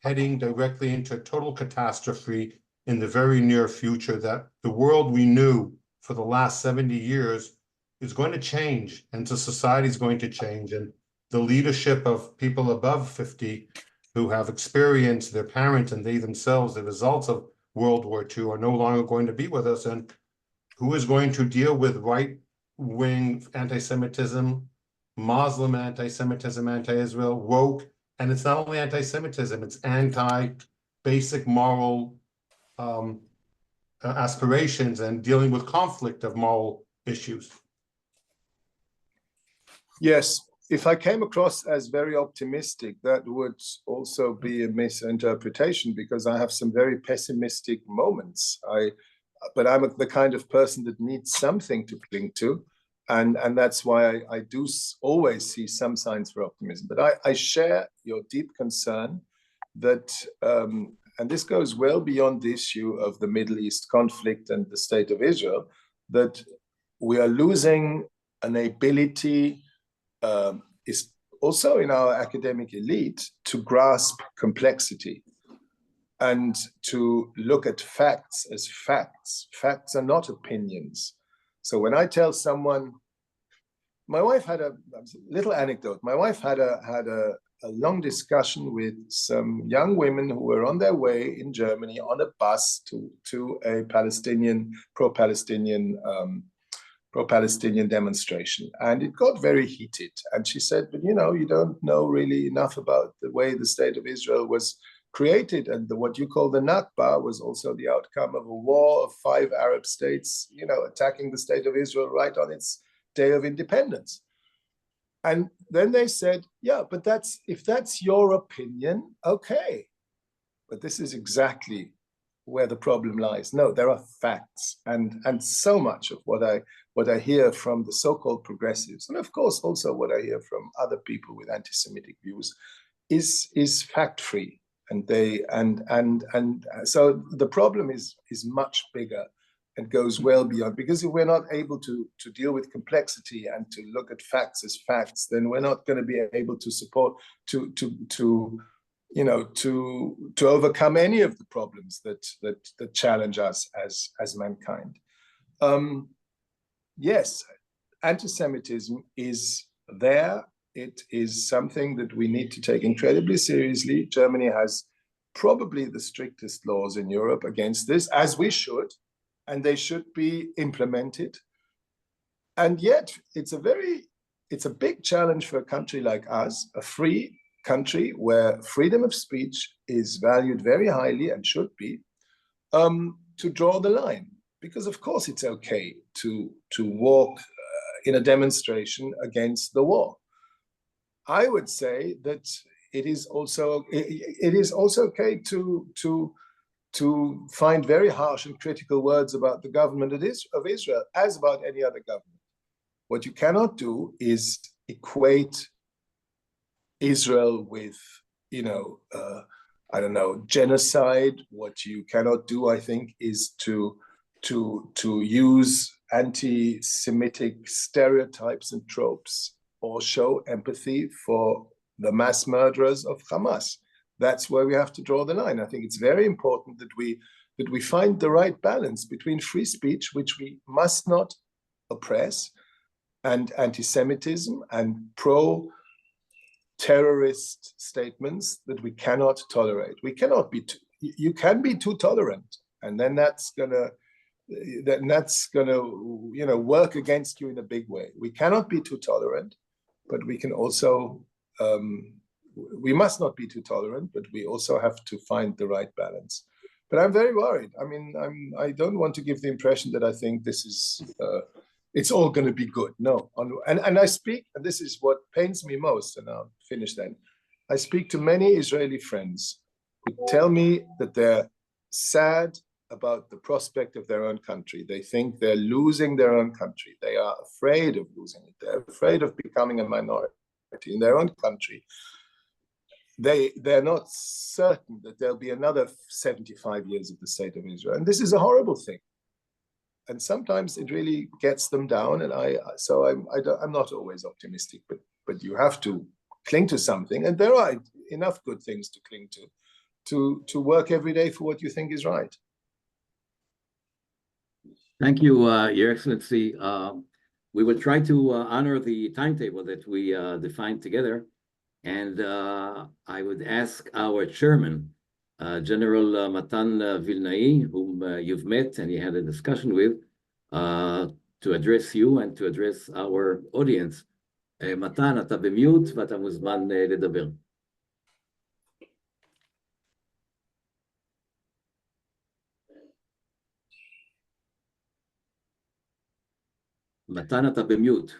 heading directly into total catastrophe in the very near future, that the world we knew for the last 70 years is going to change, and the society is going to change, and the leadership of people above 50 who have experienced, their parents and they themselves, the results of World War II, are no longer going to be with us? And who is going to deal with right-wing anti-Semitism, Muslim anti-Semitism, anti-Israel, woke? And it's not only anti-Semitism, it's anti-basic moral aspirations and dealing with conflict of moral issues. Yes, if I came across as very optimistic, that would also be a misinterpretation, because I have some very pessimistic moments. But I'm the kind of person that needs something to cling to. And that's why I do always see some signs for optimism. But I share your deep concern that, and this goes well beyond the issue of the Middle East conflict and the State of Israel, that we are losing an ability, is also in our academic elite, to grasp complexity and to look at facts as facts. Facts are not opinions. So when I tell someone, my wife had a little anecdote. My wife had a long discussion with some young women who were on their way in Germany on a bus to a pro-Palestinian demonstration, and it got very heated. And she said, "But you know, you don't know really enough about the way the State of Israel was created, and what you call the Nakba was also the outcome of a war of 5 Arab states, you know, attacking the State of Israel right on its day of independence." And then they said, "Yeah, but if that's your opinion, okay. But this is exactly where the problem lies. No, there are facts, and so much of what I hear from the so-called progressives, and of course also what I hear from other people with anti-Semitic views, is fact-free. And so the problem is much bigger and goes well beyond, because if we're not able to deal with complexity and to look at facts as facts, then we're not going to be able to support, to overcome any of the problems that challenge us as mankind. Yes, anti-Semitism is there. It is something that we need to take incredibly seriously. Germany has probably the strictest laws in Europe against this, as we should, and they should be implemented. And yet it's a big challenge for a country like us, a free country where freedom of speech is valued very highly and should be, to draw the line. Because of course it's okay to walk in a demonstration against the war. I would say that it is also okay to find very harsh and critical words about the government of Israel, as about any other government. What you cannot do is equate Israel with, you know, I don't know, genocide. What you cannot do, I think, is to use anti-Semitic stereotypes and tropes or show empathy for the mass murderers of Hamas. That's where we have to draw the line. I think it's very important that we find the right balance between free speech, which we must not oppress, and anti-Semitism and pro-terrorist statements that we cannot tolerate. We cannot be you can be too tolerant, and then that's gonna you know, work against you in a big way. We cannot be too tolerant, but we can also we must not be too tolerant, but we also have to find the right balance. But I'm very worried. I mean, I don't want to give the impression that I think this is it's all going to be good. No, and I speak, and this is what pains me most, and I'll finish then. I speak to many Israeli friends who tell me that they're sad about the prospect of their own country. They think they're losing their own country. They are afraid of losing it. They're afraid of becoming a minority in their own country. They're not certain that there'll be another 75 years of the state of Israel. And this is a horrible thing. And sometimes it really gets them down. And I'm not always optimistic, but you have to cling to something. And there are enough good things to cling to work every day for what you think is right. Thank you, Your Excellency. We will try to honor the timetable that we defined together. And I would ask our chairman, General Matan Vilnai, whom you've met and you had a discussion with, to address you and to address our audience. מתן, אתה במיוט ואתה מוזמן לדבר. מתן, אתה במיוט.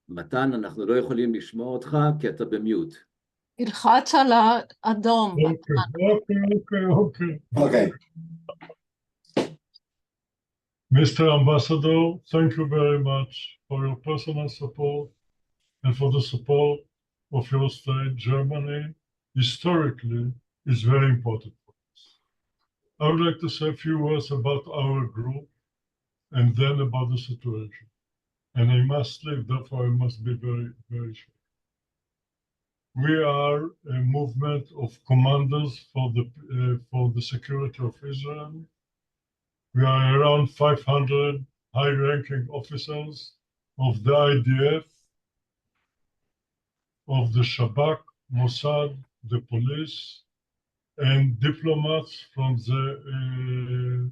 מתן, אנחנו לא יכולים לשמוע אותך כי אתה במיוט. תלחץ על האדום. Okay. Mr. Ambassador, thank you very much for your personal support and for the support of your state. Germany, historically, is very important for us. I would like to say a few words about our group and then about the situation. And I must leave, therefore I must be very, very short. We are a movement of commanders for the security of Israel. We are around 500 high-ranking officers of the IDF, of the Shabak, Mossad, the police, and diplomats from the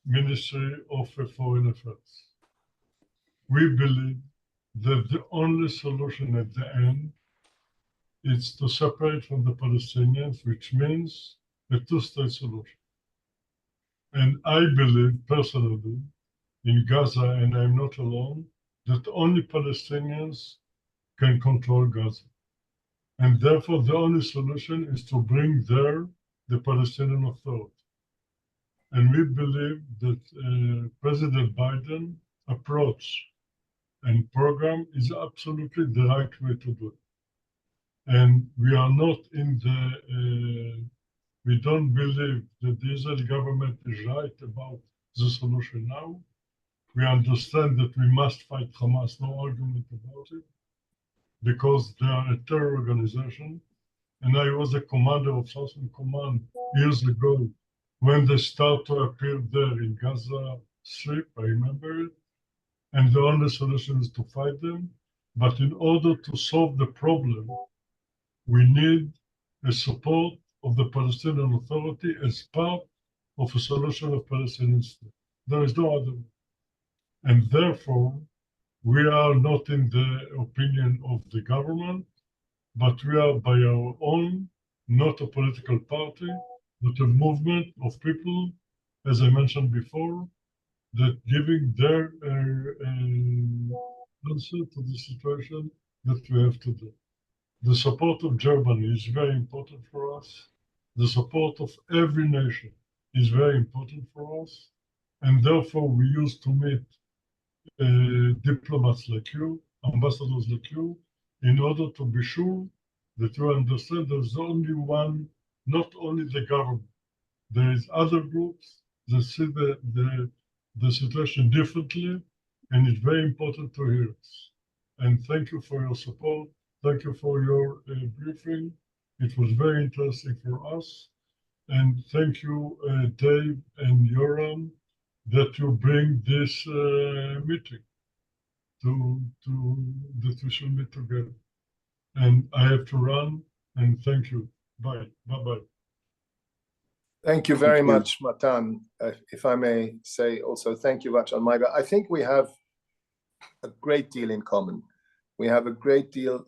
Ministry of Foreign Affairs. We believe that the only solution at the end is to separate from the Palestinians, which means a two-state solution. And I believe personally in Gaza, and I'm not alone, that only Palestinians can control Gaza. And therefore the only solution is to bring there the Palestinian Authority. And we believe that President Biden's approach and program is absolutely the right way to do it. And we are not in the, we don't believe that the Israeli government is right about the solution now. We understand that we must fight Hamas, no argument about it, because they are a terror organization. And I was a commander of Southern Command years ago when they start to appear there in Gaza Strip, I remember it. And the only solution is to fight them. But in order to solve the problem, we need the support of the Palestinian Authority as part of a solution of Palestinian state. There is no other way. And therefore, we are not in the opinion of the government, but we are by our own, not a political party, but a movement of people, as I mentioned before, that giving their answer to the situation that we have today. The support of Germany is very important for us. The support of every nation is very important for us. And therefore, we used to meet diplomats like you, ambassadors like you, in order to be sure that you understand there's only one, not only the government. There is other groups that see the situation differently, and it's very important to hear us. And thank you for your support. Thank you for your briefing. It was very interesting for us. And thank you, Dave and Yoram, that you bring this meeting that we should meet together. And I have to run, and thank you. Bye. Bye-bye. Thank you very much, Matan. If I may say also, thank you much on my behalf. I think we have a great deal in common. We have a great deal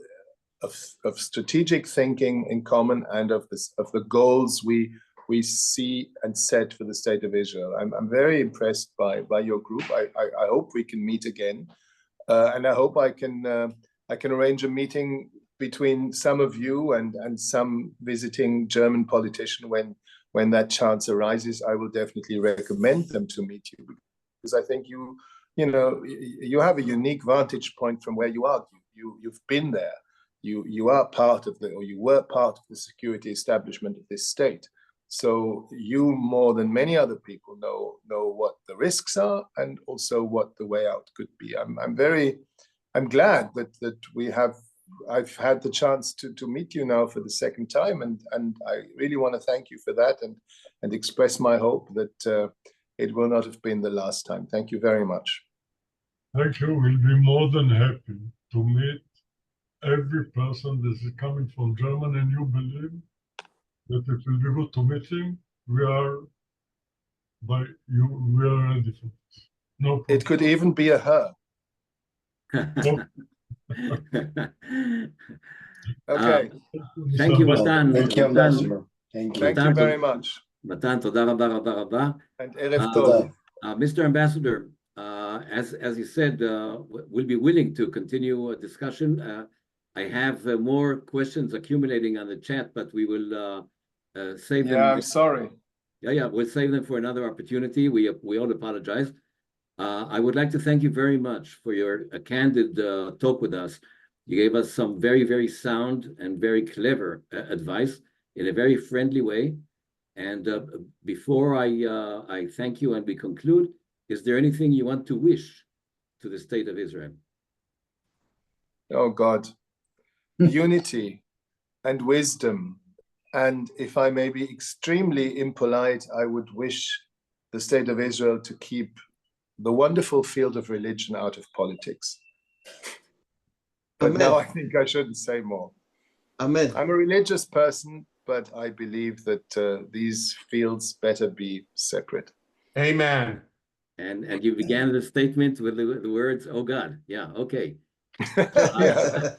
of strategic thinking in common, and of the goals we see and set for the state of Israel. I'm very impressed by your group. I hope we can meet again, and I hope I can arrange a meeting between some of you and some visiting German politician when that chance arises. I will definitely recommend them to meet you, because I think you have a unique vantage point from where you are. You've been there. You are part of you were part of the security establishment of this state. So you, more than many other people, know what the risks are and also what the way out could be. I'm glad that I've had the chance to meet you now for the second time, and I really want to thank you for that, and express my hope that it will not have been the last time. Thank you very much. Thank you. We'll be more than happy to meet every person that is coming from Germany, and you believe that it will be good to meet him. We are ready for this. No problem. It could even be a her. Okay. Thank you, Matan. Thank you, Ambassador. Thank you. Thank you very much. Matan, toda rabba, rabba, rabba. And Erev Tov. Mr. Ambassador, as you said, we'll be willing to continue a discussion. I have more questions accumulating on the chat, but we will save them. Yeah, I'm sorry. Yeah, we'll save them for another opportunity. We all apologize. I would like to thank you very much for your candid talk with us. You gave us some very, very sound and very clever advice in a very friendly way. And before I thank you and we conclude, is there anything you want to wish to the state of Israel? Oh God, unity and wisdom. And if I may be extremely impolite, I would wish the state of Israel to keep the wonderful field of religion out of politics. But Amen. now I think I shouldn't say more. Amen. I'm a religious person, but I believe that these fields better be separate. Amen. And you began the statement with the words, "Oh God." Yeah, okay. Yeah.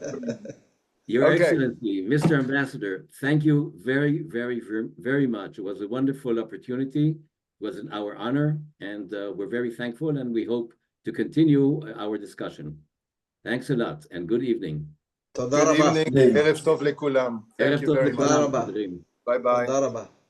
Your Okay. Excellency, Mr. Ambassador, thank you very, very, very much. It was a wonderful opportunity. It was our honor, and we're very thankful, and we hope to continue our discussion. Thanks a lot, and good evening. תודה Good רבה. evening. Erev Tov lekulam. Thank you very much. תודה רבה. Bye bye. תודה רבה.